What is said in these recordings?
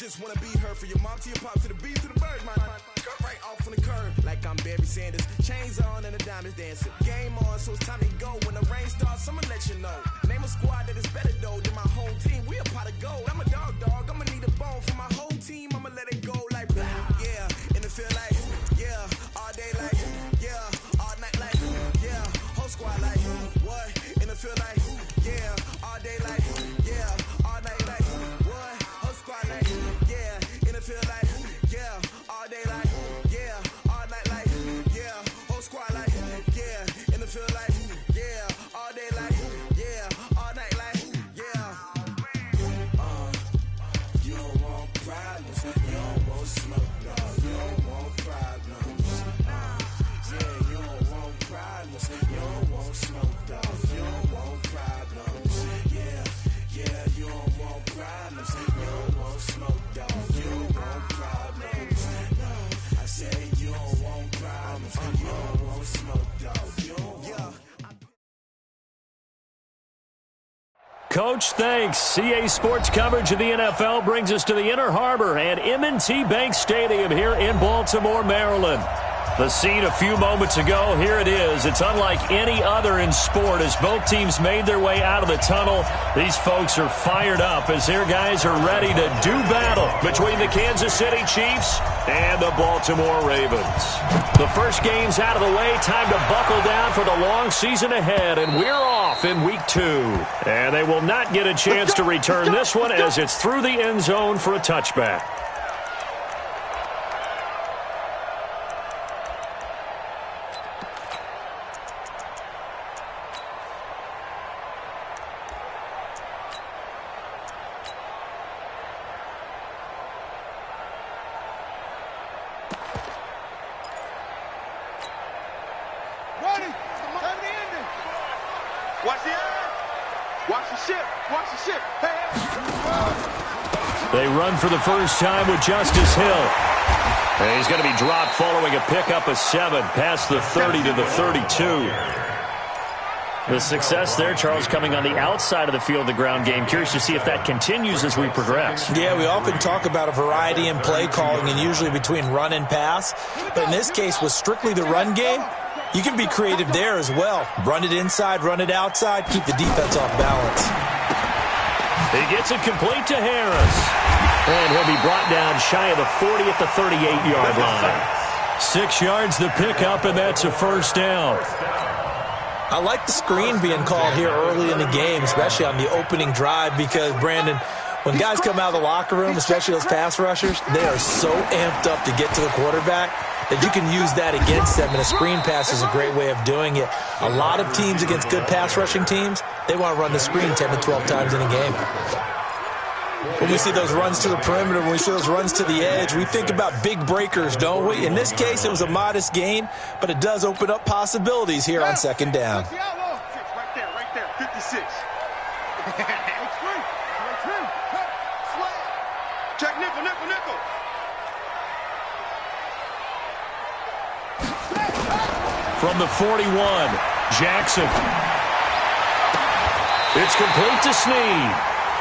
just wanna be heard for your mom to your pops to the beat to the bird, man. Cut right off on the curb like I'm Barry Sanders. Chains on and the diamonds dancing. Game on, so it's time to go. When the rain starts, I'ma let you know. Name a squad that is better though than my whole team. We a pot of gold. I'm a dog. I'ma need a bone for my whole team. I'ma let it go like yeah. In the field like yeah. All day like yeah. All night like yeah. Whole squad like what? In the field like yeah. All day like yeah. All night like what? Whole squad like yeah. In the field like yeah. All day like yeah. All night like yeah. Whole squad like yeah. In the field like yeah. All day like yeah. All night like yeah. You don't want problems. You don't want smoke. No. You don't want problems. Yeah, you don't want problems. You don't want smoke. Dog. You don't want problems. Yeah, you don't want problems. You don't want smoke. Dog. You don't want problems. No, I said you don't want problems. You don't want smoke. Dog. You don't want. Coach, thanks. CA Sports coverage of the NFL brings us to the Inner Harbor and M&T Bank Stadium here in Baltimore, Maryland. The scene a few moments ago, here it is. It's unlike any other in sport as both teams made their way out of the tunnel. These folks are fired up as their guys are ready to do battle between the Kansas City Chiefs and the Baltimore Ravens. The first game's out of the way. Time to buckle down for the long season ahead, and we're off in week 2. And they will not get a chance to return this one as it's through the end zone for a touchback. They run for the first time with Justice Hill. And he's going to be dropped following a pickup of 7 past the 30 to the 32. The success there, Charles, coming on the outside of the field, the ground game. Curious to see if that continues as we progress. Yeah, we often talk about a variety in play calling and usually between run and pass. But in this case, with strictly the run game, you can be creative there as well. Run it inside, run it outside, keep the defense off balance. He gets it complete to Harris. And he'll be brought down shy of the 40 at the 38-yard line. 6 yards the pickup, and that's a first down. I like the screen being called here early in the game, especially on the opening drive, because, Brandon, when guys come out of the locker room, especially those pass rushers, they are so amped up to get to the quarterback that you can use that against them, and a screen pass is a great way of doing it. A lot of teams against good pass rushing teams, they want to run the screen 10 to 12 times in a game. When we see those runs to the perimeter, when we see those runs to the edge, we think about big breakers, don't we? In this case, it was a modest gain, but it does open up possibilities here on second down. Right there, 56. Check nickel. From the 41, Jackson. It's complete to Snead.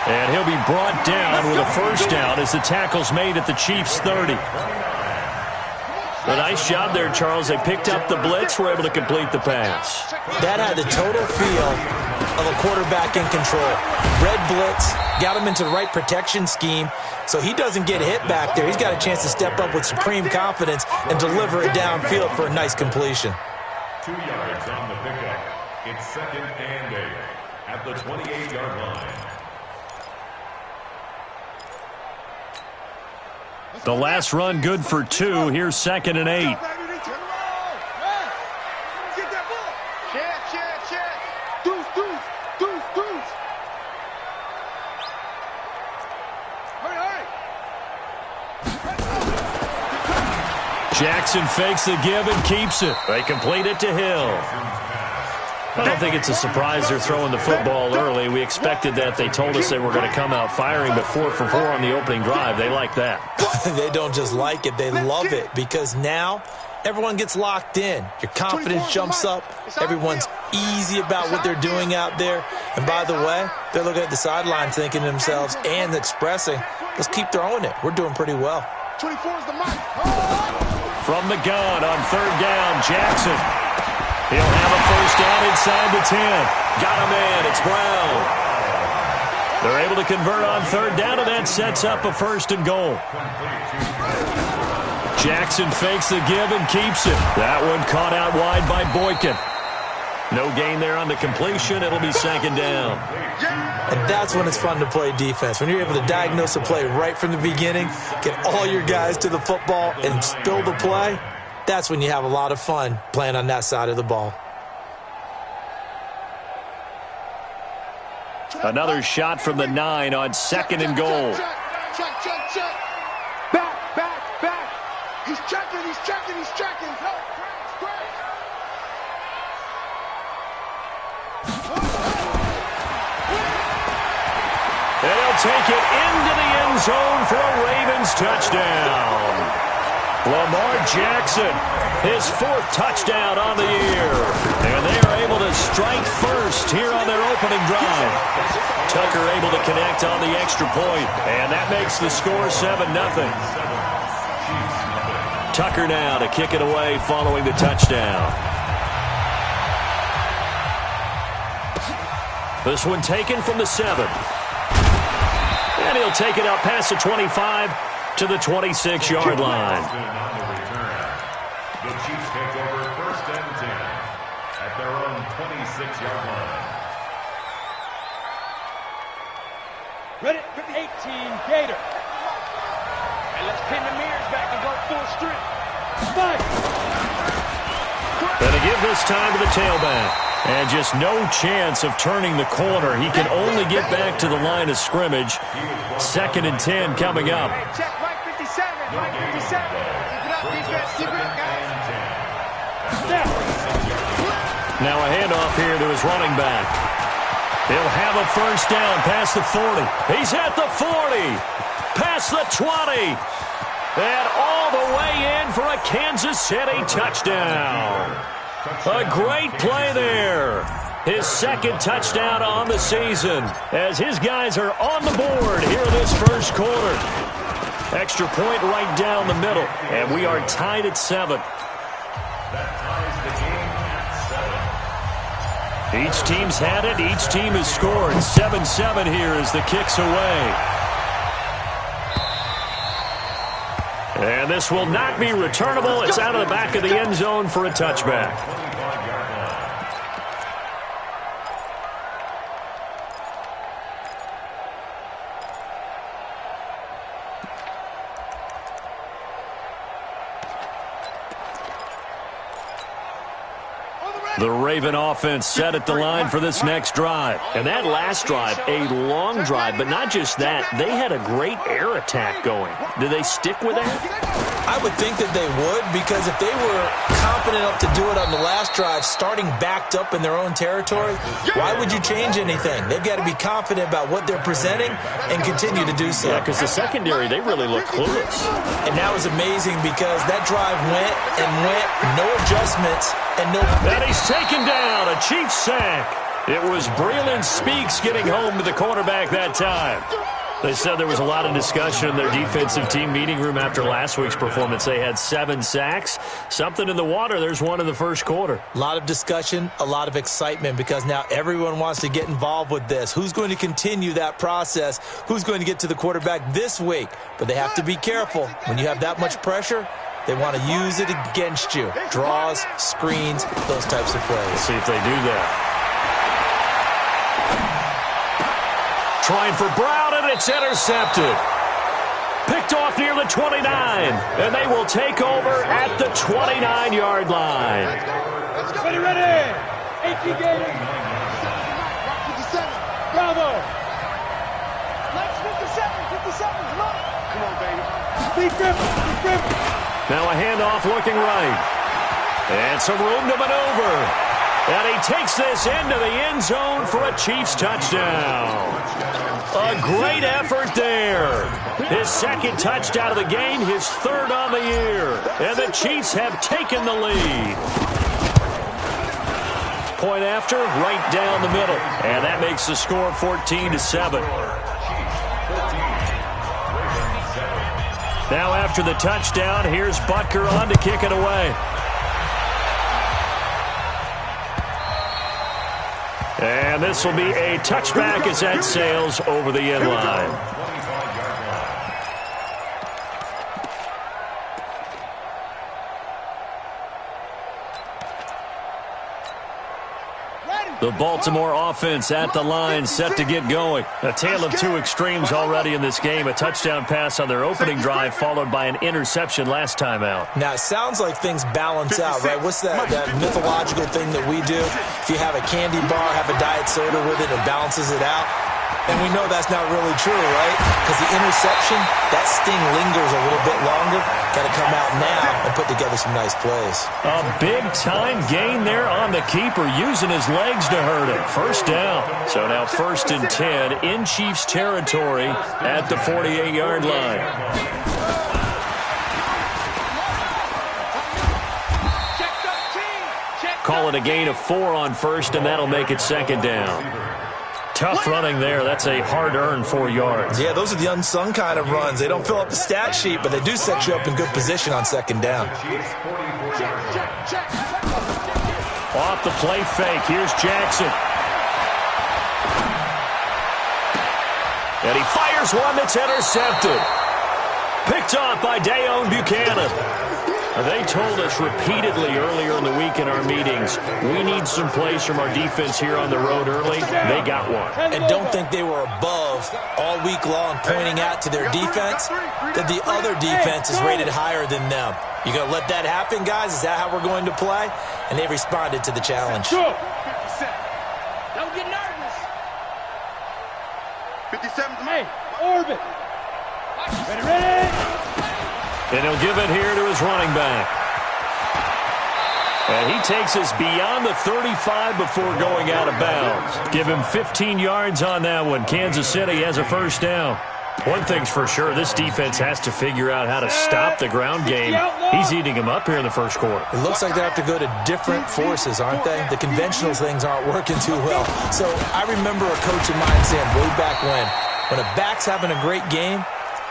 And he'll be brought down with a first down as the tackle's made at the Chiefs' 30. A nice job there, Charles. They picked up the blitz, were able to complete the pass. That had the total feel of a quarterback in control. Red blitz, got him into the right protection scheme, so he doesn't get hit back there. He's got a chance to step up with supreme confidence and deliver it downfield for a nice completion. 2 yards on the pickup. It's 2nd and 8 at the 28-yard line. The last run good for 2. Here's 2nd and 8. Jackson fakes the give and keeps it. They complete it to Hill. I don't think it's a surprise they're throwing the football early. We expected that. They told us they were going to come out firing, but 4 for 4 on the opening drive. They like that. They don't just like it. They love it because now everyone gets locked in. Your confidence jumps up. Everyone's easy about what they're doing out there. And by the way, they're looking at the sideline thinking to themselves and expressing, let's keep throwing it. We're doing pretty well. 24 is the mic. From the gun on third down, Jackson. He'll have a first down inside the 10. Got him in. It's Brown. They're able to convert on third down, and that sets up a first and goal. Jackson fakes the give and keeps it. That one caught out wide by Boykin. No gain there on the completion. It'll be second down. And that's when it's fun to play defense. When you're able to diagnose a play right from the beginning, get all your guys to the football, and spill the play, that's when you have a lot of fun playing on that side of the ball. Another shot from the 9 on second and goal. Check. Back. He's checking. Help. And he'll take it into the end zone for a Ravens touchdown. Lamar Jackson, his 4th touchdown on the year. And they are able to strike first here on their opening drive. Tucker able to connect on the extra point, and that makes the score 7-0. Tucker now to kick it away following the touchdown. This one taken from the 7. And he'll take it out past the 25 to the 26-yard line. The Chiefs take over first and 10 at their own 26-yard line. Ready? 18, Gator. And let's pin the mirrors back and go full strength. Fight! Going to give this time to the tailback. And just no chance of turning the corner. He can only get back to the line of scrimmage. Second and 10 coming up. Check right 57. Right 57. Keep it up, defense. Keep it up, guys. Now a handoff here to his running back. He'll have a first down past the 40. He's at the 40. Past the 20. And all the way in for a Kansas City touchdown. A great play there. His 2nd touchdown on the season as his guys are on the board here in this first quarter. Extra point right down the middle, and we are tied at 7. That ties the game at 7. Each team's had it. Each team has scored. 7-7 here as the kick's away. And this will not be returnable. It's out of the back of the end zone for a touchback. The Raven offense set at the line for this next drive. And that last drive, a long drive, but not just that. They had a great air attack going. Do they stick with that? I would think that they would, because if they were confident enough to do it on the last drive, starting backed up in their own territory, why would you change anything? They've got to be confident about what they're presenting and continue to do so. Yeah, because the secondary, they really look clueless. And that was amazing because that drive went and went, no adjustments, and no... And he's taken down, a Chiefs sack. It was Braylon Speaks getting home to the quarterback that time. They said there was a lot of discussion in their defensive team meeting room after last week's performance. They had 7 sacks. Something in the water. There's one in the first quarter. A lot of discussion, a lot of excitement, because now everyone wants to get involved with this. Who's going to continue that process? Who's going to get to the quarterback this week? But they have to be careful. When you have that much pressure, they want to use it against you. Draws, screens, those types of plays. Let's see if they do that. Trying for Brown, and it's intercepted. Picked off near the 29, and they will take over at the 29-yard line. Ready. 18 Gator. Bravo. Let's 57. Come on, baby. Big grip. Now a handoff looking right. And some room to maneuver. And he takes this into the end zone for a Chiefs touchdown. A great effort there. His 2nd touchdown of the game, his 3rd on the year. And the Chiefs have taken the lead. point after, right down the middle. And that makes the score 14-7. Now after the touchdown, here's Butker on to kick it away. And this will be a touchback as that sails over the end line. The Baltimore offense at the line, set to get going. A tale of two extremes already in this game. A touchdown pass on their opening drive, followed by an interception last time out. Now, it sounds like things balance out, right? What's that mythological thing that we do? If you have a candy bar, have a diet soda with it, it balances it out. And we know that's not really true, right? Because the interception, that sting lingers a little bit longer. Got to come out now and put together some nice plays. A big-time gain there on the keeper, using his legs to hurt him. First down. So now 1st and 10 in Chiefs territory at the 48-yard line. Call it a gain of 4 on 1st, and that'll make it 2nd down. Tough running there. That's a hard-earned 4 yards. Yeah, those are the unsung kind of runs. They don't fill up the stat sheet, but they do set you up in good position on 2nd down. Off the play fake. Here's Jackson. And he fires one that's intercepted. Picked off by Dayon Buchanan. They told us repeatedly earlier in the week in our meetings, we need some plays from our defense here on the road early. They got one. And don't think they were above all week long pointing out to their defense that the other defense is rated higher than them. You going to let that happen, guys? Is that how we're going to play? And they responded to the challenge. Don't get nervous. 57's Hey, orbit. Ready. And he'll give it here to his running back. And he takes us beyond the 35 before going out of bounds. Give him 15 yards on that one. Kansas City has a 1st down. One thing's for sure, this defense has to figure out how to stop the ground game. He's eating him up here in the 1st quarter. It looks like they have to go to different forces, aren't they? The conventional things aren't working too well. So I remember a coach of mine saying way back when a back's having a great game,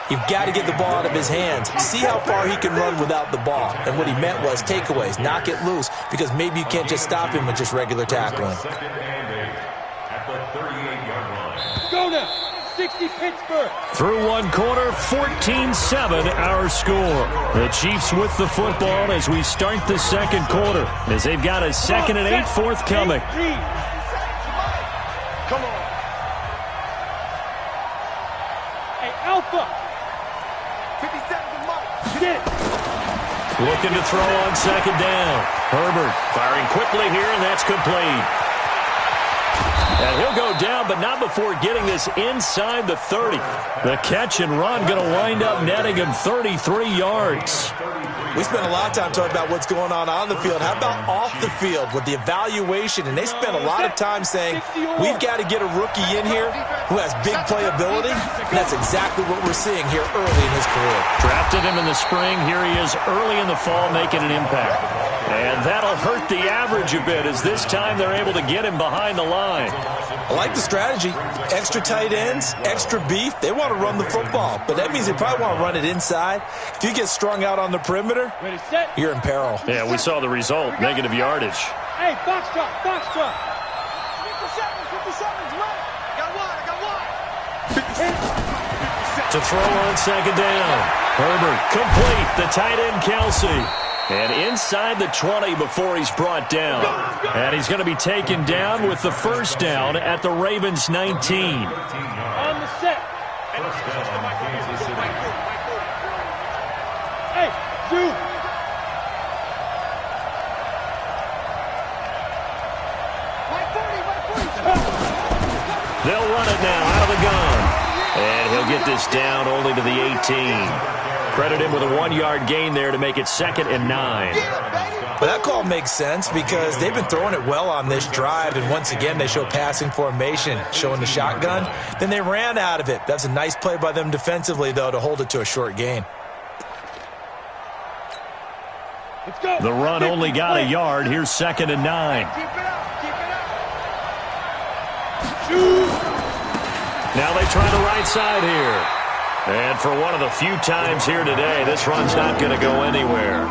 you've got to get the ball out of his hands. See how far he can run without the ball. And what he meant was takeaways, knock it loose, because maybe you can't just stop him with just regular tackling. At the 38-yard line. Go now. 60 Pittsburgh. Through one quarter, 14-7 our score. The Chiefs with the football as we start the 2nd quarter, as they've got a 2nd and 8 forthcoming. Come on. Hey, Alpha. 57's Mike. Looking to throw on 2nd down. Herbert firing quickly here, and that's complete. And he'll go down, but not before getting this inside the 30. The catch and run going to wind up netting him 33 yards. We spent a lot of time talking about what's going on the field. How about off the field with the evaluation? And they spent a lot of time saying, we've got to get a rookie in here who has big playability. And that's exactly what we're seeing here early in his career. Drafted him in the spring. Here he is early in the fall making an impact. And that'll hurt the average a bit as this time they're able to get him behind the line. I like the strategy. Extra tight ends, extra beef. They want to run the football, but that means they probably want to run it inside. If you get strung out on the perimeter, you're in peril. Yeah, we saw the result. Negative yardage. Hey, box drop. 57's right. I got one. To throw on 2nd down. Herbert complete. The tight end Kelsey. And inside the 20 before he's brought down. And he's going to be taken down with the 1st down at the Ravens 19. On the set. First down, Kansas City. Hey, dude. They'll run it now out of the gun. And he'll get this down only to the 18. Credit him with a 1-yard gain there to make it 2nd and 9. But that call makes sense because they've been throwing it well on this drive, and once again they show passing formation, showing the shotgun. Then they ran out of it. That's a nice play by them defensively, though, to hold it to a short gain. Let's go. The run only got a yard. Here's 2nd and 9. Keep it up. Now they try the right side here. And for one of the few times here today, this run's not going to go anywhere.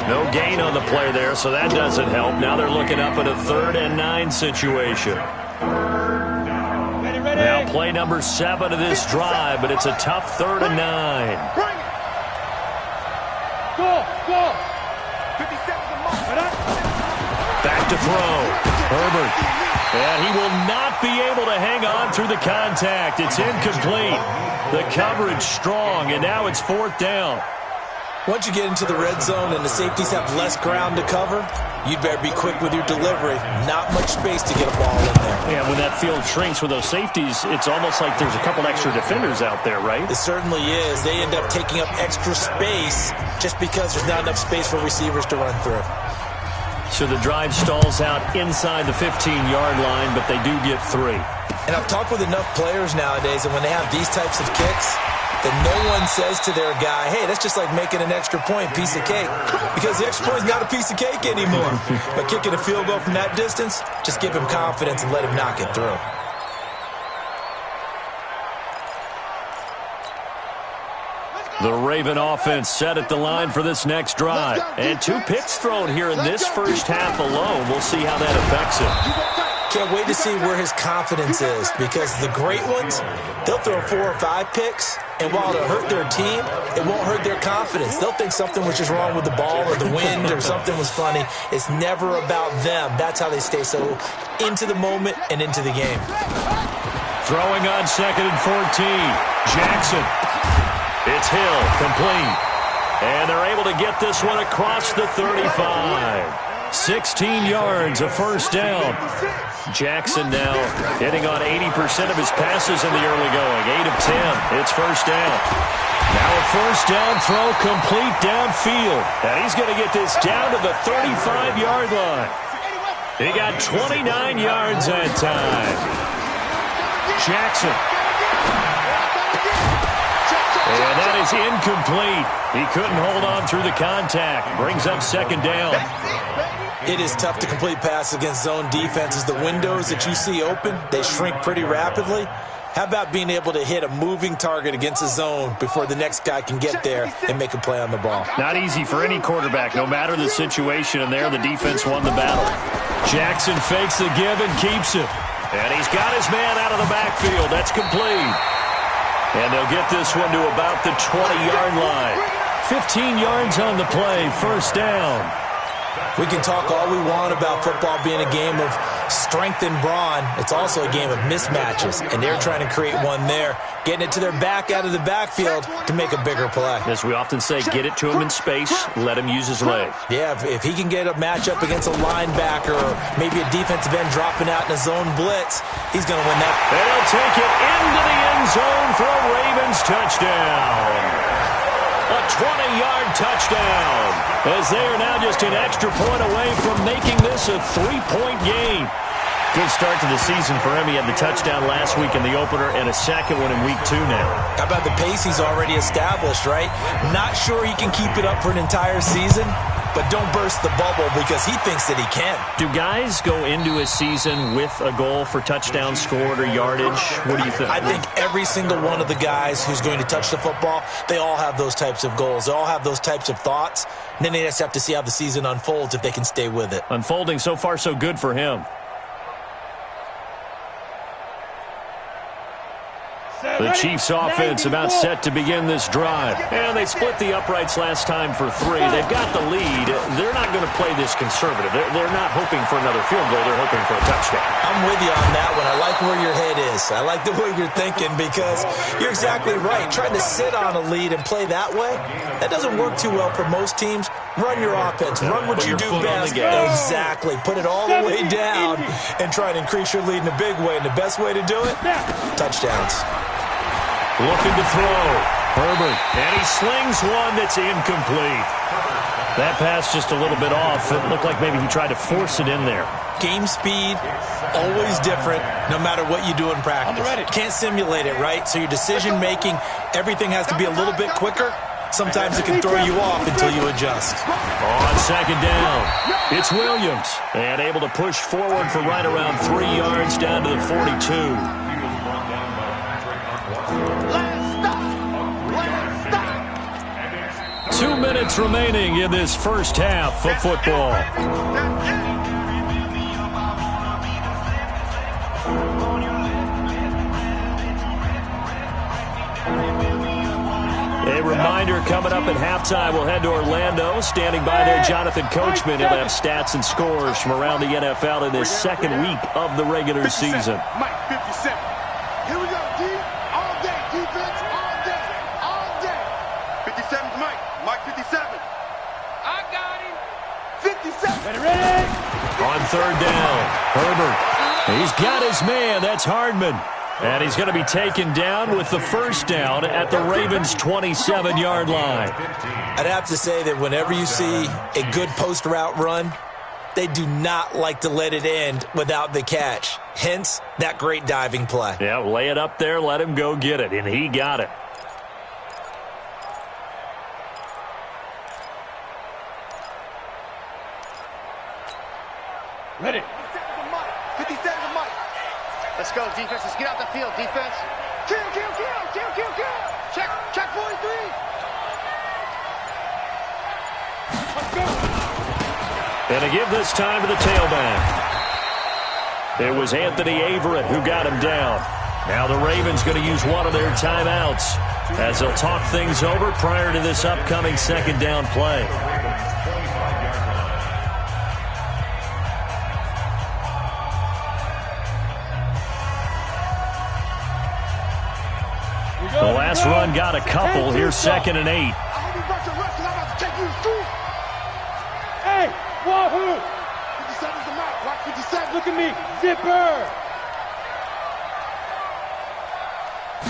No gain on the play there, so that doesn't help. Now they're looking up at a 3rd and 9 situation. Now play number 7 of this drive, but it's a tough 3rd and 9. Back to throw. Herbert. And he will not be able to hang on through the contact. It's incomplete. The coverage strong, and now it's 4th down. Once you get into the red zone and the safeties have less ground to cover, you'd better be quick with your delivery. Not much space to get a ball in there. Yeah, when that field shrinks with those safeties, it's almost like there's a couple extra defenders out there, right? It certainly is. They end up taking up extra space just because there's not enough space for receivers to run through. So the drive stalls out inside the 15-yard line, but they do get 3. And I've talked with enough players nowadays, and when they have these types of kicks, that no one says to their guy, hey, that's just like making an extra point, piece of cake. Because the extra point is not a piece of cake anymore. But kicking a field goal from that distance, just give him confidence and let him knock it through. The Raven offense set at the line for this next drive. And 2 picks thrown here in this first half alone. We'll see how that affects him. Can't wait to see where his confidence is, because the great ones, they'll throw 4 or 5 picks, and while it'll hurt their team, it won't hurt their confidence. They'll think something was just wrong with the ball or the wind or something was funny. It's never about them. That's how they stay so into the moment and into the game. Throwing on 2nd and 14. Jackson. It's Hill, complete. And they're able to get this one across the 35. 16 yards, a first down. Jackson now hitting on 80% of his passes in the early going. 8 of 10. It's first down. Now a first down throw complete downfield. And he's going to get this down to the 35-yard line. He got 29 yards that time. Jackson. And that is incomplete. He couldn't hold on through the contact. Brings up 2nd down. It is tough to complete passes against zone defenses. The windows that you see open, they shrink pretty rapidly. How about being able to hit a moving target against a zone before the next guy can get there and make a play on the ball? Not easy for any quarterback, no matter the situation, and there the defense won the battle. Jackson fakes the give and keeps it. And he's got his man out of the backfield. That's complete. And they'll get this one to about the 20-yard line. 15 yards on the play, first down. We can talk all we want about football being a game of strength and brawn. It's also a game of mismatches, and they're trying to create one there, getting it to their back out of the backfield to make a bigger play. As we often say, get it to him in space, let him use his leg. Yeah, if he can get a matchup against a linebacker or maybe a defensive end dropping out in a zone blitz, he's going to win that. They'll take it into the end zone for a Ravens touchdown. A 20-yard touchdown, as they are now just an extra point away from making this a 3-point game. Good start to the season for him. He had the touchdown last week in the opener and a second one in week 2 now. How about the pace he's already established, right? Not sure he can keep it up for an entire season, but don't burst the bubble because he thinks that he can. Do guys go into a season with a goal for touchdown scored or yardage? What do you think? I think every single one of the guys who's going to touch the football, they all have those types of goals. They all have those types of thoughts. And then they just have to see how the season unfolds if they can stay with it. Unfolding so far so good for him. The Chiefs offense about set to begin this drive. And they split the uprights last time for 3. They've got the lead. They're not going to play this conservative. They're not hoping for another field goal. They're hoping for a touchdown. I'm with you on that one. I like where your head is. I like the way you're thinking because you're exactly right. Trying to sit on a lead and play that way, that doesn't work too well for most teams. Run your offense. Run what you do best. Exactly. Put it all the way down and try and increase your lead in a big way. And the best way to do it, touchdowns. Looking to throw. Herbert. And he slings one that's incomplete. That pass just a little bit off. It looked like maybe he tried to force it in there. Game speed, always different, no matter what you do in practice. Can't simulate it, right? So your decision-making, everything has to be a little bit quicker. Sometimes it can throw you off until you adjust. On second down, it's Williams. And able to push forward for right around 3 yards down to the 42. 2 minutes remaining in this first half of football. A reminder, coming up at halftime, we'll head to Orlando. Standing by there, Jonathan Coachman. He'll have stats and scores from around the NFL in this second week of the regular season. Mike, 57. Here we go, D. All day, defense, all day, all day. 57's Mike. Mike, 57. I got him. 57. Ready? On third down, Herbert. He's got his man. That's Hardman. And he's going to be taken down with the first down at the Ravens' 27-yard line. I'd have to say that whenever you see a good post route run, they do not like to let it end without the catch. Hence, that great diving play. Yeah, lay it up there, let him go get it, and he got it. Ready. 57's Mike. Let's go, defense. Let's get out the field, defense. Kill, kill, kill, kill, kill, kill. Check 43. Let's go. And to give this time to the tailback. It was Anthony Averett who got him down. Now the Ravens going to use one of their timeouts as they'll talk things over prior to this upcoming second down play. The last run got a couple. Here's 2nd and 8. Hey, wahoo! 57's the mark. Watch 57. Look at me, zipper!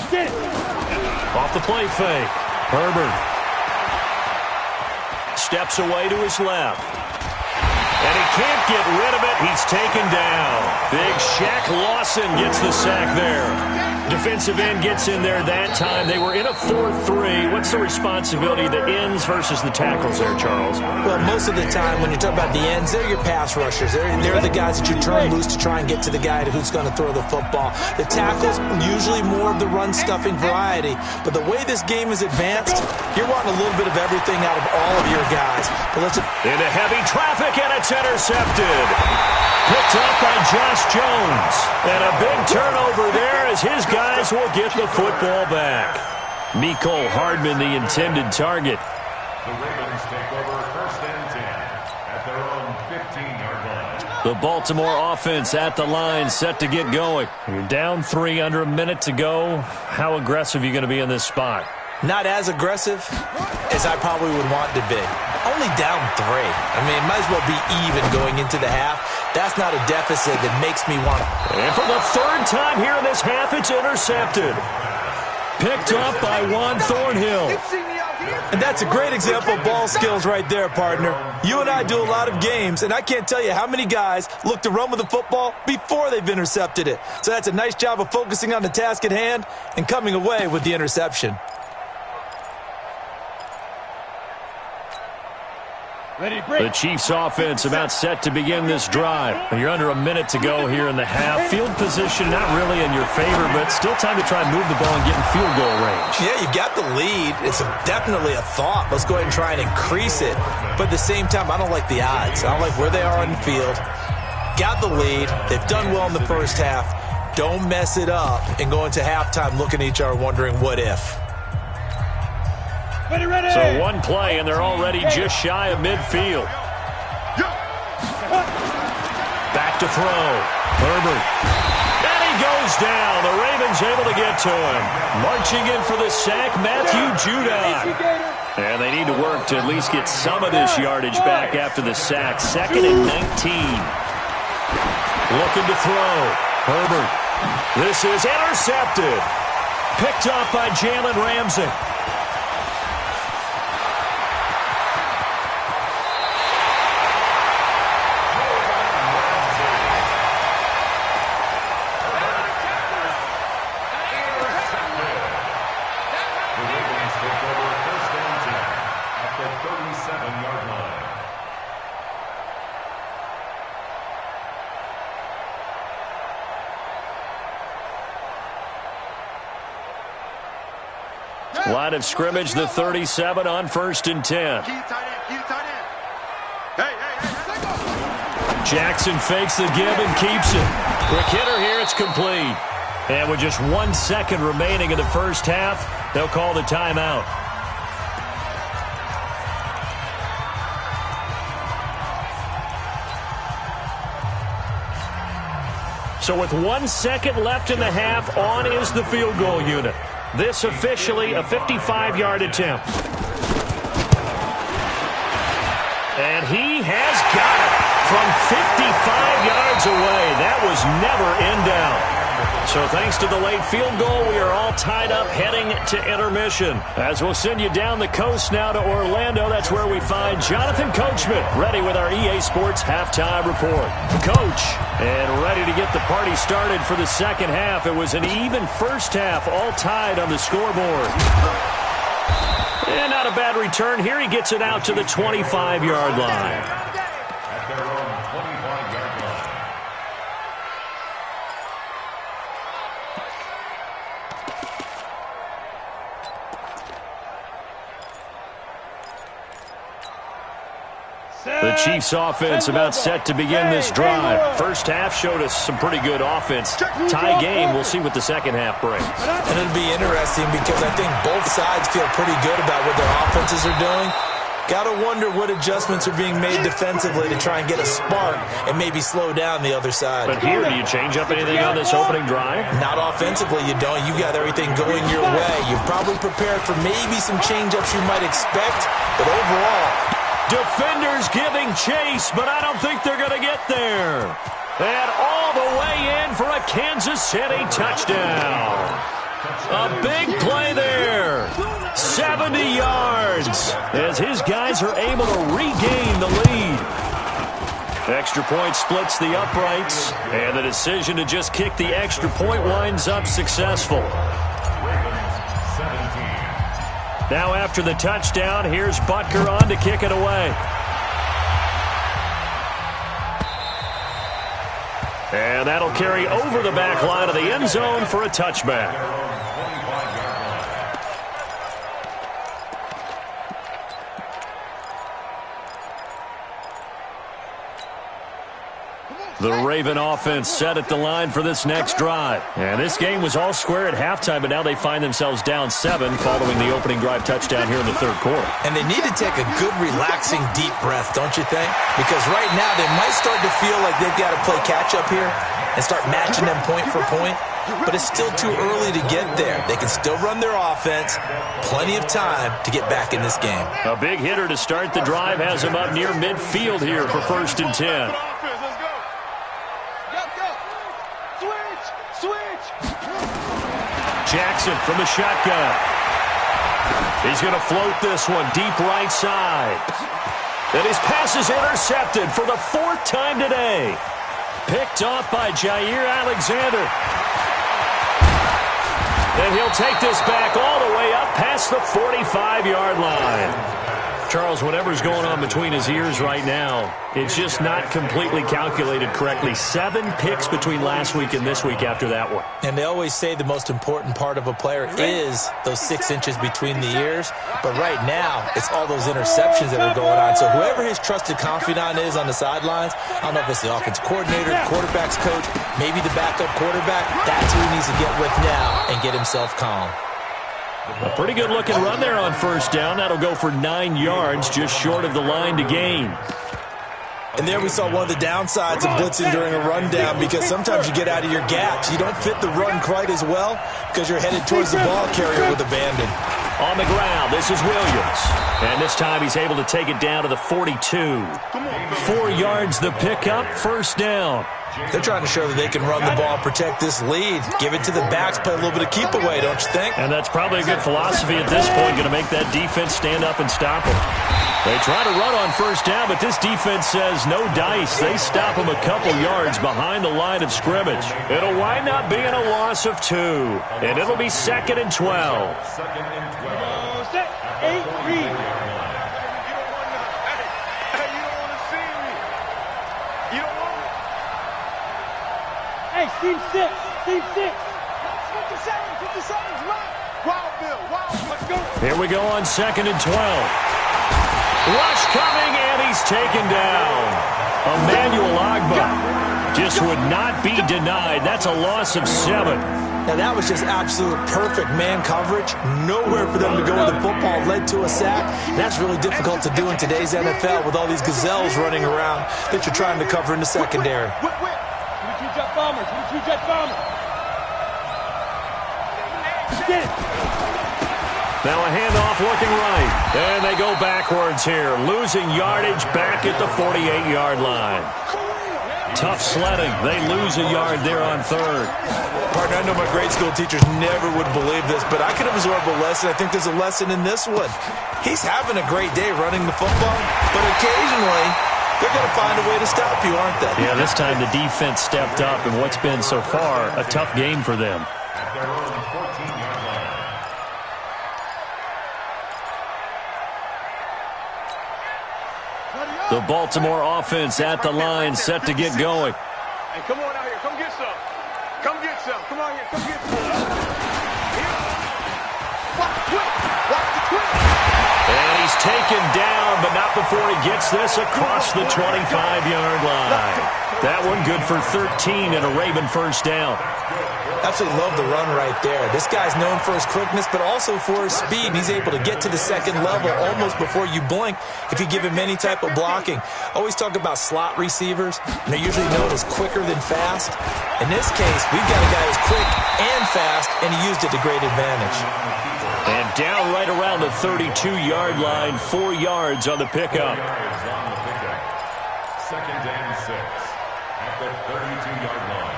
Get it! Off the play fake. Herbert steps away to his left. And he can't get rid of it. He's taken down. Big Shaq Lawson gets the sack there. Defensive end gets in there that time. They were in a 4-3. What's the responsibility of the ends versus the tackles there, Charles? Well, most of the time when you talk about the ends, they're your pass rushers. They're the guys that you turn loose to try and get to the guy who's going to throw the football. The tackles, usually more of the run-stuffing variety. But the way this game is advanced, you're wanting a little bit of everything out of all of your guys. But let's into heavy traffic, and it's intercepted. Picked up by Josh Jones. And a big turnover there as his guys will get the football back. Mecole Hardman, the intended target. The Ravens take over 1st and 10 at their own 15-yard line. The Baltimore offense at the line, set to get going. You're down 3, under a minute to go. How aggressive are you going to be in this spot? not as aggressive as I probably would want to be. Only down 3. I mean, it might as well be even going into the half. That's not a deficit that makes me want to. And for the 3rd time here in this half, it's intercepted. Picked up by Juan Thornhill. And that's a great example of ball skills right there, partner. You and I do a lot of games, and I can't tell you how many guys look to run with the football before they've intercepted it. So that's a nice job of focusing on the task at hand and coming away with the interception. The Chiefs offense about set to begin this drive. You're under a minute to go here in the half. Field position not really in your favor, but still time to try and move the ball and get in field goal range. Yeah, you got the lead. It's definitely a thought. Let's go ahead and try and increase it. But at the same time, I don't like the odds. I don't like where they are on the field. Got the lead. They've done well in the first half. Don't mess it up and go into halftime looking at each other wondering what if. Ready. So one play, and they're already just shy of midfield. Back to throw. Herbert. And he goes down. The Ravens able to get to him. Marching in for the sack, Matthew Judon. And they need to work to at least get some of this yardage back after the sack. 2nd and 19. Looking to throw. Herbert. This is intercepted. Picked up by Jalen Ramsey. Line of scrimmage, the 37 on 1st and 10. Jackson fakes the give and keeps it. Quick hitter here, it's complete. And with just 1 second remaining in the first half, they'll call the timeout. So with 1 second left in the half, on is the field goal unit. This officially a 55-yard attempt. And he has got it from 55 yards away. That was never in doubt. So thanks to the late field goal, we are all tied up heading to intermission. As we'll send you down the coast now to Orlando, that's where we find Jonathan Coachman ready with our EA Sports halftime report. Coach, and ready to get the party started for the second half. It was an even first half, all tied on the scoreboard. And not a bad return here. He gets it out to the 25-yard line. The Chiefs offense about set to begin this drive. First half showed us some pretty good offense. Tie game, we'll see what the second half brings. And it'll be interesting because I think both sides feel pretty good about what their offenses are doing. Got to wonder what adjustments are being made defensively to try and get a spark and maybe slow down the other side. But here, do you change up anything on this opening drive? Not offensively, you don't. You got everything going your way. You've probably prepared for maybe some change-ups you might expect, but overall, defenders giving chase, but I don't think they're going to get there. And all the way in for a Kansas City touchdown. A big play there. 70 yards as his guys are able to regain the lead. Extra point splits the uprights, and the decision to just kick the extra point winds up successful. Now after the touchdown, here's Butker on to kick it away. And that'll carry over the back line of the end zone for a touchback. The Raven offense set at the line for this next drive. And this game was all square at halftime, but now they find themselves down 7 following the opening drive touchdown here in the third quarter. And they need to take a good, relaxing, deep breath, don't you think? Because right now they might start to feel like they've got to play catch-up here and start matching them point for point. But it's still too early to get there. They can still run their offense. Plenty of time to get back in this game. A big hitter to start the drive has him up near midfield here for 1st and 10. Jackson from the shotgun. He's going to float this one deep right side. And his pass is intercepted for the 4th time today. Picked off by Jair Alexander. And he'll take this back all the way up past the 45-yard line. Charles, whatever's going on between his ears right now, it's just not completely calculated correctly. 7 picks between last week and this week after that one. And they always say the most important part of a player is those 6 inches between the ears. But right now, it's all those interceptions that are going on. So whoever his trusted confidant is on the sidelines, I don't know if it's the offensive coordinator, quarterback's coach, maybe the backup quarterback, that's who he needs to get with now and get himself calm. A pretty good-looking run there on 1st down. That'll go for 9 yards, just short of the line to gain. And there we saw one of the downsides of blitzing during a rundown because sometimes you get out of your gaps. You don't fit the run quite as well because you're headed towards the ball carrier with abandon. On the ground, this is Williams. And this time he's able to take it down to the 42. 4 yards the pickup, 1st down. They're trying to show that they can run the ball, protect this lead, give it to the backs, play a little bit of keep away, don't you think? And that's probably a good philosophy at this point, going to make that defense stand up and stop them. They try to run on 1st down, but this defense says no dice. They stop them a couple yards behind the line of scrimmage. It'll wind up being a loss of 2, and it'll be 2nd and 12. Set, 8, read. Hey, team 6, team 6. 57, right. Wild Bill, let's go. Here we go on 2nd and 12. Rush coming, and he's taken down. Emmanuel Ogbah just would not be denied. That's a loss of 7. Now, that was just absolute perfect man coverage. Nowhere for them to go with the football. Led to a sack. And that's really difficult to do in today's NFL with all these gazelles running around that you're trying to cover in the secondary. Jet bombers. Jet bombers. Now a handoff looking right. And they go backwards here. Losing yardage back at the 48-yard line. Tough sledding. They lose a yard there on 3rd. Partner, I know my grade school teachers never would believe this, but I could absorb a lesson. I think there's a lesson in this one. He's having a great day running the football, but occasionally they're going to find a way to stop you, aren't they? Yeah, this time the defense stepped up in what's been so far a tough game for them. The Baltimore offense at the line, set to get going. Hey, come on out here. Come get some. Come get some. Come on here. Come get some. Watch the twist. Watch the twist. And he's taken down, but not before he gets this across the 25-yard line. That one good for 13 and a Raven first down. Absolutely love the run right there. This guy's known for his quickness, but also for his speed. He's able to get to the second level almost before you blink if you give him any type of blocking. Always talk about slot receivers, and they're usually known as quicker than fast. In this case, we've got a guy who's quick and fast, and he used it to great advantage. And down right around the 32-yard line, 4 yards on the pickup. 2nd and 6 at the 32-yard line.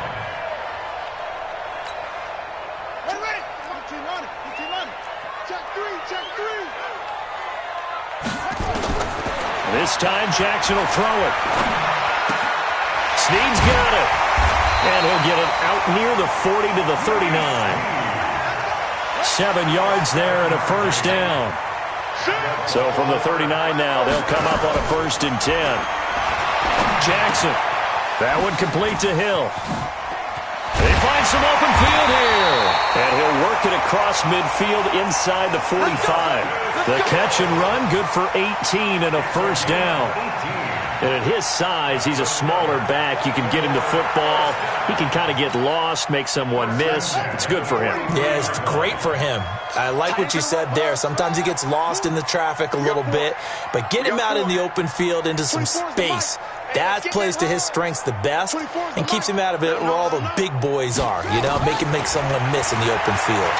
This time, Jackson will throw it. Snead's got it. And he'll get it out near the 40 to the 39. 7 yards there and a first down. So from the 39 now, they'll come up on a 1st and 10. Jackson. That one complete to Hill. They find some open field here. And he'll work it across midfield inside the 45. The catch and run, good for 18 and a first down. And at his size, he's a smaller back. You can get him the football. He can kind of get lost, make someone miss. It's good for him. Yeah, it's great for him. I like what you said there. Sometimes he gets lost in the traffic a little bit, but get him out in the open field into some space. That plays to his strengths the best and keeps him out of it where all the big boys are. You know, make him make someone miss in the open field.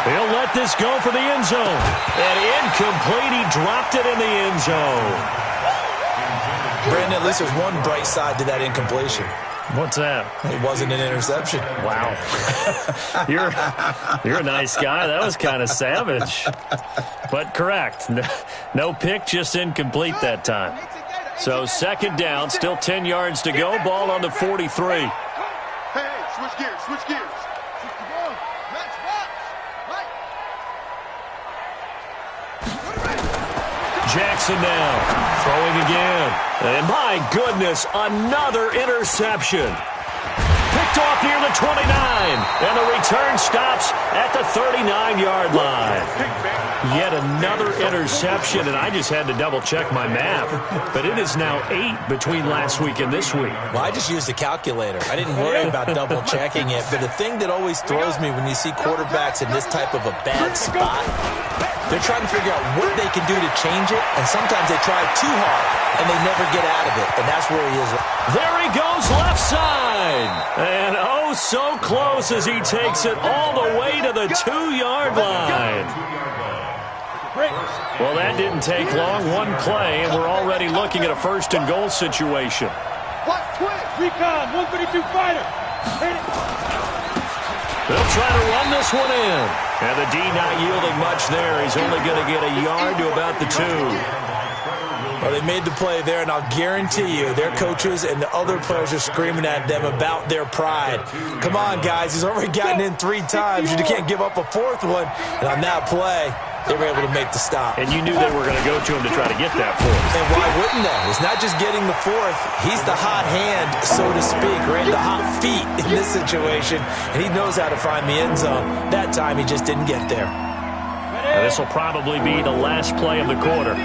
He'll let this go for the end zone. And incomplete. He dropped it in the end zone. Brandon, at least there's one bright side to that incompletion. What's that? It wasn't an interception. Wow. You're a nice guy. That was kind of savage. But correct. No pick, just incomplete that time. So 2nd down, still 10 yards to go. Ball on the 43. Hey, switch gears. Switch gears. Jackson now, throwing again. And my goodness, another interception. Picked off near the 29. And the return stops at the 39-yard line. Yet another interception, and I just had to double-check my math. But it is now 8 between last week and this week. Well, I just used a calculator. I didn't worry about double-checking it. But the thing that always throws me when you see quarterbacks in this type of a bad spot, they're trying to figure out what they can do to change it, and sometimes they try too hard, and they never get out of it, and that's where he is. There he goes, left side. And oh, so close as he takes it all the way to the 2-yard line. Well, that didn't take long. One play, and we're already looking at a 1st and goal situation. Recon, 132 fighter. They'll try to run this one in. And the D not yielding much there. He's only going to get a yard to about the 2. Well, they made the play there, and I'll guarantee you their coaches and the other players are screaming at them about their pride. Come on, guys. He's already gotten in 3 times. You can't give up a 4th one. And on that play, they were able to make the stop. And you knew they were going to go to him to try to get that 4th. And why wouldn't they? It's not just getting the 4th. He's the hot hand, so to speak, right? The hot feet in this situation. And he knows how to find the end zone. That time, he just didn't get there. This will probably be the last play of the quarter.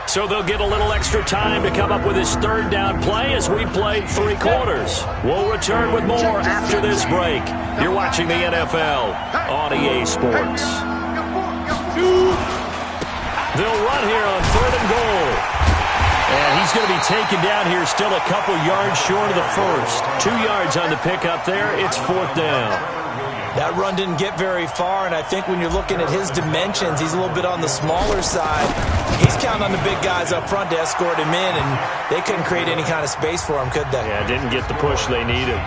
So they'll get a little extra time to come up with his third down play as we played 3 quarters. We'll return with more after this break. You're watching the NFL on EA Sports. They'll run here on 3rd and goal. And he's going to be taken down here still a couple yards short of the first. 2 yards on the pickup there. It's 4th down. That run didn't get very far, and I think when you're looking at his dimensions, he's a little bit on the smaller side. He's counting on the big guys up front to escort him in, and they couldn't create any kind of space for him, could they? Yeah, didn't get the push they needed.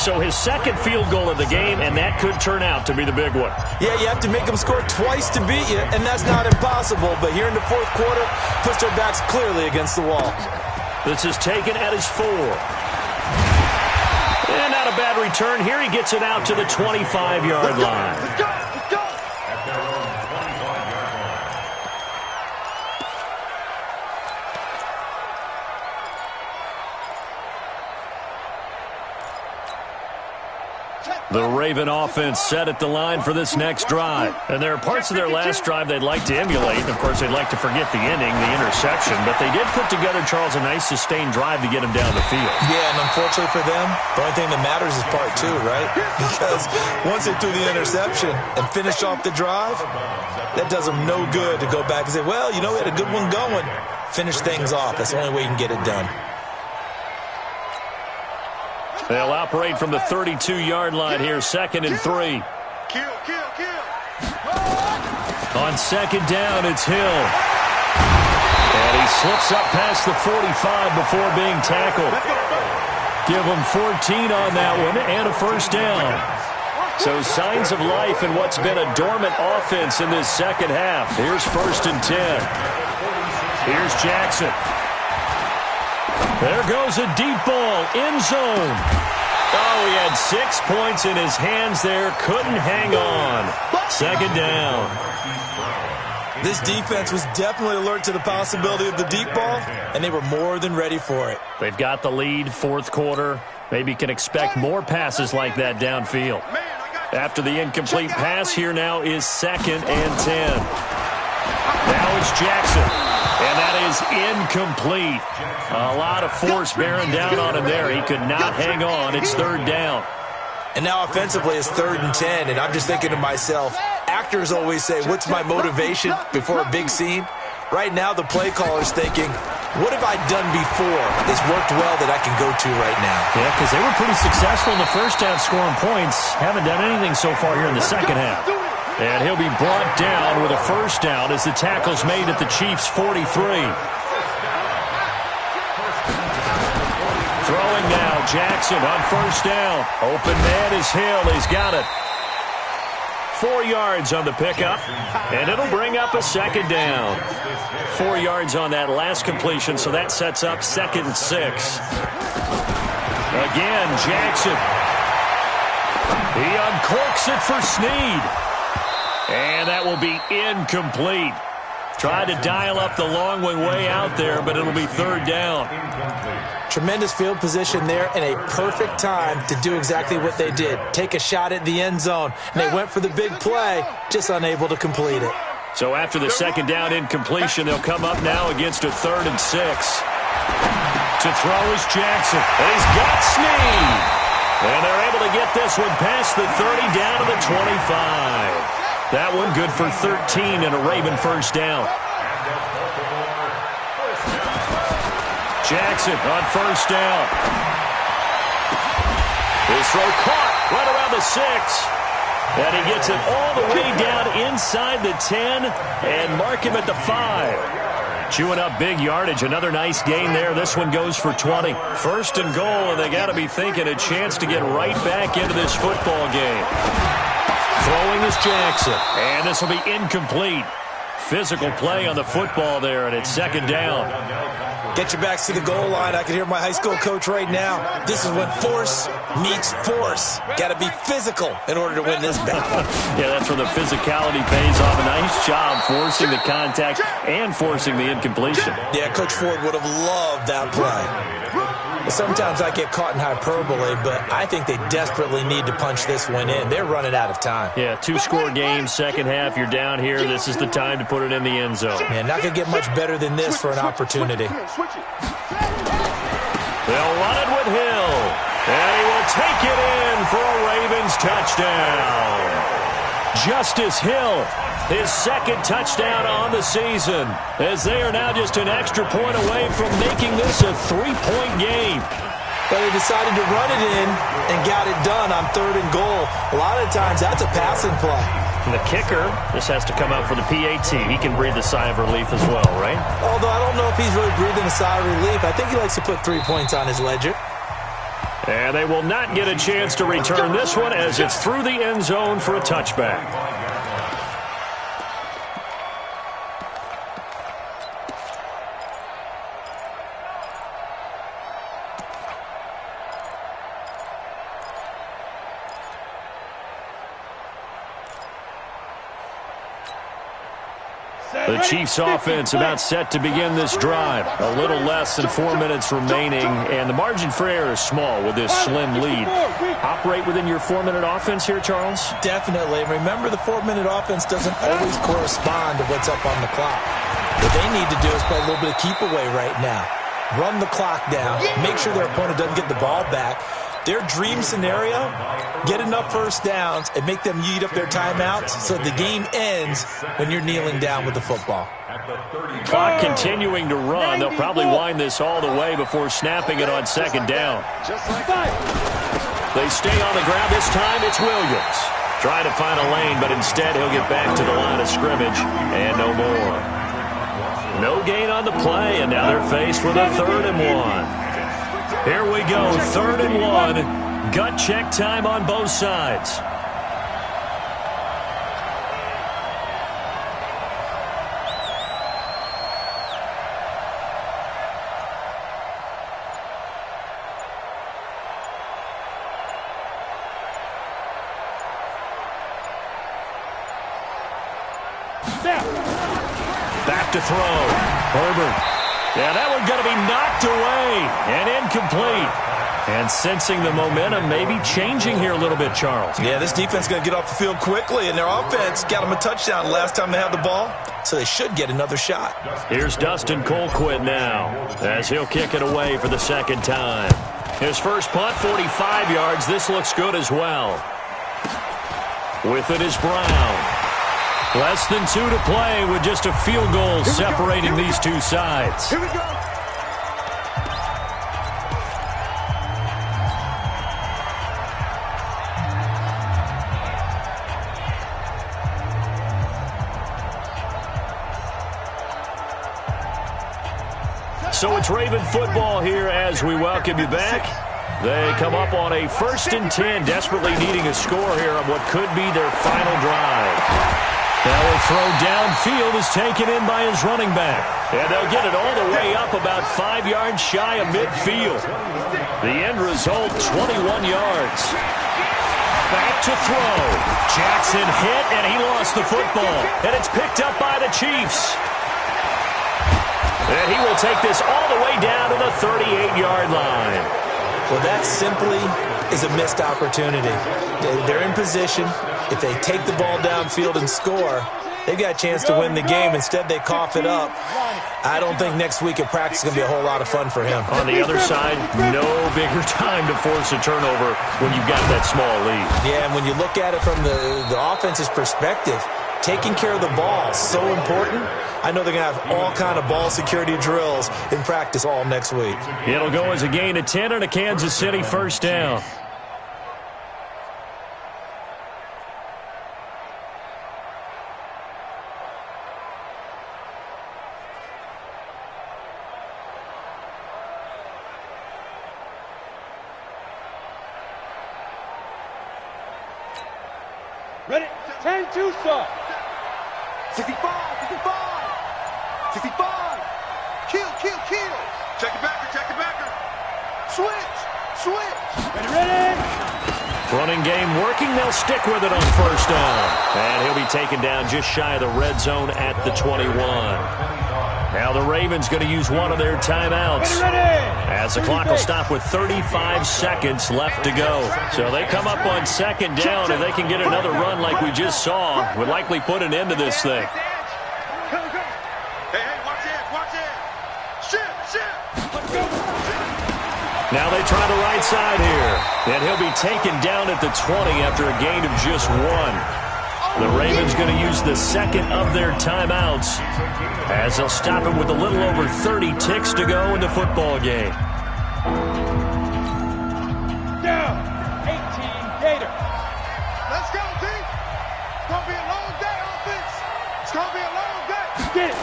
So his second field goal of the game, and that could turn out to be the big one. Yeah, you have to make them score twice to beat you, and that's not impossible. But here in the 4th quarter, puts their backs clearly against the wall. This is taken at his 4. And not a bad return. Here he gets it out to the 25-yard line. Let's go! Let's go! At their own 25-yard The Raven offense set at the line for this next drive. And there are parts of their last drive they'd like to emulate. And, of course, they'd like to forget the inning, the interception. But they did put together, Charles, a nice sustained drive to get him down the field. Yeah, and unfortunately for them, the only thing that matters is part 2, right? Because once they threw the interception and finished off the drive, that does them no good to go back and say, well, you know, we had a good one going. Finish things off. That's the only way you can get it done. They'll operate from the 32-yard line here, 2nd and 3. Kill, kill, kill. On 2nd down, it's Hill. And he slips up past the 45 before being tackled. Give him 14 on that one and a 1st down. So signs of life in what's been a dormant offense in this second half. Here's 1st and 10. Here's Jackson. There goes a deep ball, end zone. Oh, he had 6 points in his hands there, couldn't hang on. 2nd down. This defense was definitely alert to the possibility of the deep ball, and they were more than ready for it. They've got the lead, 4th quarter. Maybe can expect more passes like that downfield. After the incomplete pass, here now is 2nd and 10. Now it's Jackson. And that is incomplete. A lot of force bearing down on him there. He could not hang on. It's 3rd down. And now offensively it's 3rd and 10. And I'm just thinking to myself, actors always say, what's my motivation before a big scene? Right now the play caller's thinking, what have I done before that's worked well that I can go to right now? Yeah, because they were pretty successful in the first half scoring points. Haven't done anything so far here in the second half. And he'll be brought down with a 1st down as the tackle's made at the Chiefs' 43. Throwing now, Jackson on 1st down. Open man is Hill. He's got it. 4 yards on the pickup, and it'll bring up a 2nd down. 4 yards on that last completion, so that sets up 2nd and 6. Again, Jackson. He uncorks it for Snead. And that will be incomplete. Tried to dial up the long one way out there, but it'll be 3rd down. Tremendous field position there and a perfect time to do exactly what they did. Take a shot at the end zone. And they went for the big play, just unable to complete it. So after the 2nd down incompletion, they'll come up now against a 3rd and 6. To throw is Jackson. And he's got Snead. And they're able to get this one past the 30 down to the 25. That one good for 13 and a Raven 1st down. Jackson on 1st down. His throw caught right around the 6. And he gets it all the way down inside the 10 and mark him at the 5. Chewing up big yardage. Another nice gain there. This one goes for 20. 1st and goal, and they got to be thinking a chance to get right back into this football game. Throwing is Jackson, and this will be incomplete. Physical play on the football there, and it's 2nd down. Get your backs to the goal line. I can hear my high school coach right now. This is when force meets force. Got to be physical in order to win this battle. Yeah, that's where the physicality pays off. A nice job forcing the contact and forcing the incompletion. Yeah, Coach Ford would have loved that play. Sometimes I get caught in hyperbole, but I think they desperately need to punch this one in. They're running out of time. Yeah, two-score game, second half, you're down here. This is the time to put it in the end zone. Yeah, not going to get much better than this for an opportunity. They'll run it with Hill, and he will take it in for a Ravens touchdown. Justice Hill, his second touchdown on the season, as they are now just an extra point away from making this a 3-point game. But they decided to run it in and got it done on 3rd and goal. A lot of times that's a passing play. And the kicker just has to come out for the PAT. He can breathe a sigh of relief as well, right? Although I don't know if he's really breathing a sigh of relief. I think he likes to put 3 points on his ledger. And they will not get a chance to return this one as it's through the end zone for a touchback. The Chiefs offense about set to begin this drive. A little less than 4 minutes remaining, and the margin for error is small with this slim lead. Operate within your 4-minute offense here, Charles? Definitely. Remember, the 4-minute offense doesn't always correspond to what's up on the clock. What they need to do is play a little bit of keep away right now. Run the clock down. Make sure their opponent doesn't get the ball back. Their dream scenario, get enough first downs and make them eat up their timeouts so the game ends when you're kneeling down with the football. Clock continuing to run. They'll probably wind this all the way before snapping it on second down. They stay on the ground. This time it's Williams. Trying to find a lane, but instead he'll get back to the line of scrimmage and no more. No gain on the play, and now they're faced with a 3rd and 1. Here we go, 3rd and 1. Gut check time on both sides. Back to throw. Herbert. Yeah, that one's going to be knocked away and incomplete. And sensing the momentum maybe changing here a little bit, Charles. Yeah, this defense is going to get off the field quickly, and their offense got them a touchdown last time they had the ball, so they should get another shot. Here's Dustin Colquitt now as he'll kick it away for the second time. His first punt, 45 yards. This looks good as well. With it is Brown. Less than 2 to play with just a field goal separating these two sides. Here we go. So it's Raven football here as we welcome you back. They come up on a 1st and 10, desperately needing a score here on what could be their final drive. Now a throw downfield is taken in by his running back. And they'll get it all the way up about 5 yards shy of midfield. The end result, 21 yards. Back to throw. Jackson hit, and he lost the football. And it's picked up by the Chiefs. And he will take this all the way down to the 38-yard line. Well, that simply is a missed opportunity. They're in position. If they take the ball downfield and score, they've got a chance to win the game. Instead, they cough it up. I don't think next week at practice is going to be a whole lot of fun for him. On the other side, no bigger time to force a turnover when you've got that small lead. Yeah, and when you look at it from the offense's perspective, taking care of the ball is so important. I know they're going to have all kind of ball security drills in practice all next week. It'll go as a gain of 10 and a Kansas City first down. Ready? 10-2, sir. 65, 65, 65. Kill, kill, kill. Check it backer. Switch. Ready? Running game working. They'll stick with it on first down. And he'll be taken down just shy of the red zone at the 21. Now the Ravens going to use one of their timeouts, as the clock will stop with 35 seconds left to go. So they come up on second down, and they can get another run like we just saw. Would likely put an end to this thing. Hey, watch it. Shift. Now they try the right side here, and he'll be taken down at the 20 after a gain of just 1. The Ravens going to use the second of their timeouts, as they'll stop him with a little over 30 ticks to go in the football game. Down, 18 Gator. Let's go, D. It's going to be a long day, offense. It's going to be a long day. Get it.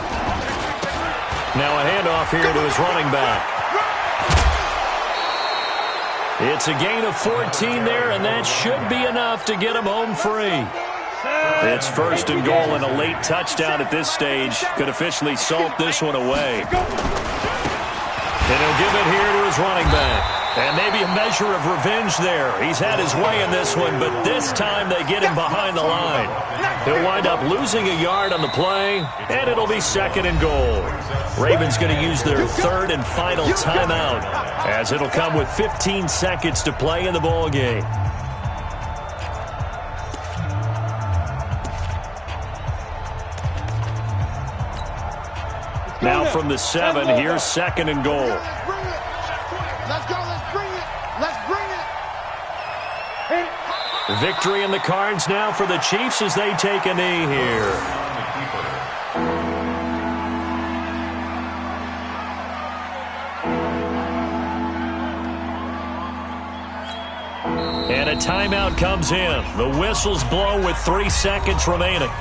Now a handoff here to his running back. It's a gain of 14 there, and that should be enough to get him home free. It's first and goal, and a late touchdown at this stage could officially salt this one away. And he'll give it here to his running back. And maybe a measure of revenge there. He's had his way in this one, but this time they get him behind the line. He'll wind up losing a yard on the play, and it'll be second and goal. Ravens going to use their third and final timeout, as it'll come with 15 seconds to play in the ball game. Now from the 7, here's second and goal. Let's go, let's bring it. Victory in the cards now for the Chiefs as they take a knee here. And a timeout comes in. The whistle's blown with 3 seconds remaining.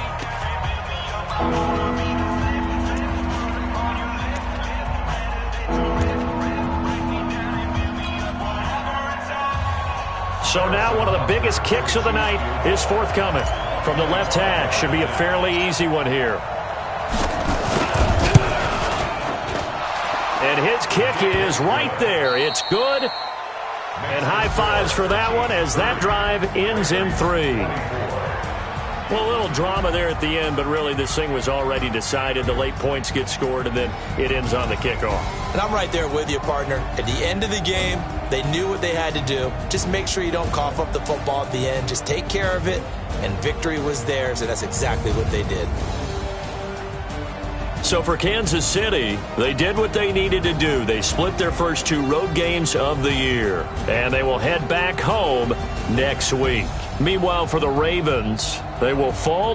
So now one of the biggest kicks of the night is forthcoming from the left hash. Should be a fairly easy one here. And his kick is right there. It's good. And high fives for that one as that drive ends in 3. Well, a little drama there at the end, but really this thing was already decided. The late points get scored, and then it ends on the kickoff. And I'm right there with you, partner. At the end of the game, they knew what they had to do. Just make sure you don't cough up the football at the end. Just take care of it, and victory was theirs, and that's exactly what they did. So for Kansas City, they did what they needed to do. They split their first 2 road games of the year, and they will head back home next week. Meanwhile, for the Ravens, they will fall